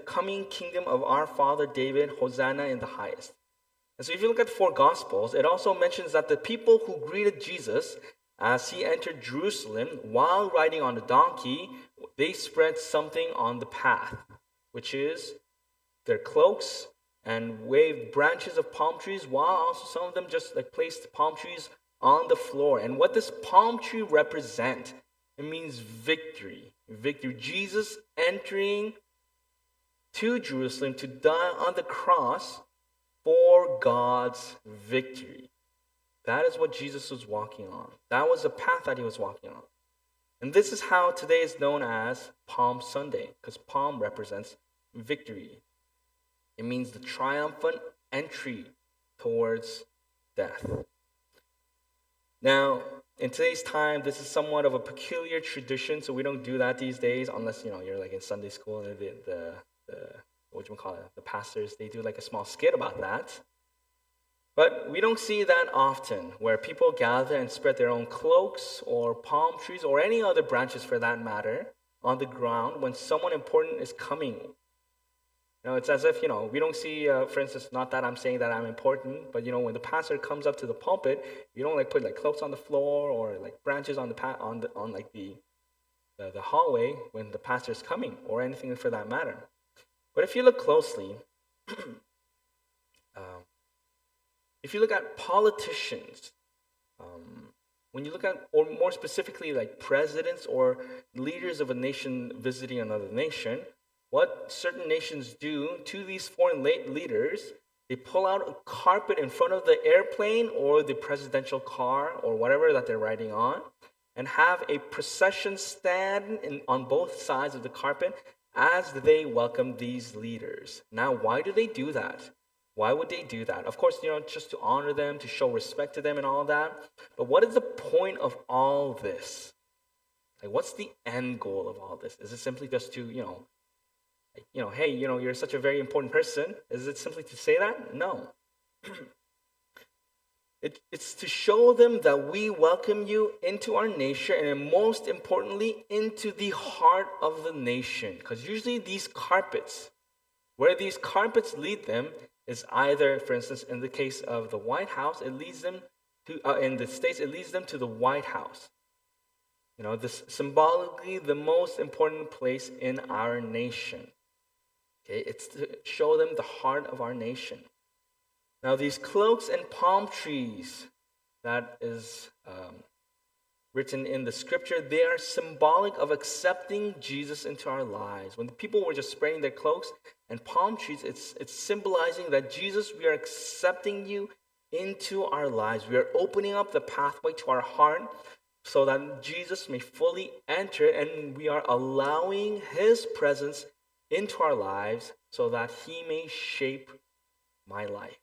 coming kingdom of our father David, Hosanna in the highest. And so if you look at the four Gospels, it also mentions that the people who greeted Jesus as he entered Jerusalem while riding on a donkey, they spread something on the path, which is their cloaks and waved branches of palm trees, while also some of them just like placed palm trees on the floor. And what does palm tree represent? It means victory. Victory. Jesus entering to Jerusalem to die on the cross for God's victory. That is what Jesus was walking on. That was the path that he was walking on. And this is how today is known as Palm Sunday, because palm represents victory. It means the triumphant entry towards death. Now, in today's time, this is somewhat of a peculiar tradition, so we don't do that these days, unless you're like in Sunday school and the the pastors, they do like a small skit about that. But we don't see that often, where people gather and spread their own cloaks or palm trees or any other branches for that matter on the ground when someone important is coming. It's as if, we don't see, for instance, not that I'm saying that I'm important, but, when the pastor comes up to the pulpit, you don't like put like cloaks on the floor or like branches on the hallway when the pastor is coming or anything for that matter. But if you look closely, if you look at politicians, when you look at, or more specifically like presidents or leaders of a nation visiting another nation, what certain nations do to these foreign leaders, they pull out a carpet in front of the airplane or the presidential car or whatever that they're riding on, and have a procession stand on both sides of the carpet as they welcome these leaders. Now, why do they do that? Why would they do that? Of course, just to honor them, to show respect to them and all that. But what is the point of all this? Like, what's the end goal of all this? Is it simply just to, hey, you're such a very important person? Is it simply to say that? No. It's to show them that we welcome you into our nation, and most importantly, into the heart of the nation. Because usually these carpets, where these carpets lead them, is either, for instance, in the case of the White House, it leads them to, in the States, it leads them to the White House. This symbolically the most important place in our nation. Okay, it's to show them the heart of our nation. Now, these cloaks and palm trees that is written in the scripture, they are symbolic of accepting Jesus into our lives. When the people were just spreading their cloaks and palm trees, it's symbolizing that Jesus, we are accepting you into our lives. We are opening up the pathway to our heart so that Jesus may fully enter, and we are allowing his presence into our lives so that he may shape my life.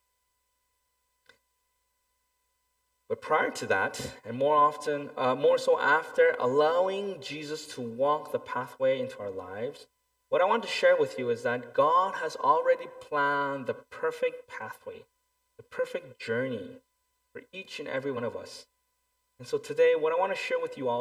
But prior to that, and more so after allowing Jesus to walk the pathway into our lives, what I want to share with you is that God has already planned the perfect pathway, the perfect journey for each and every one of us. And so today, what I want to share with you all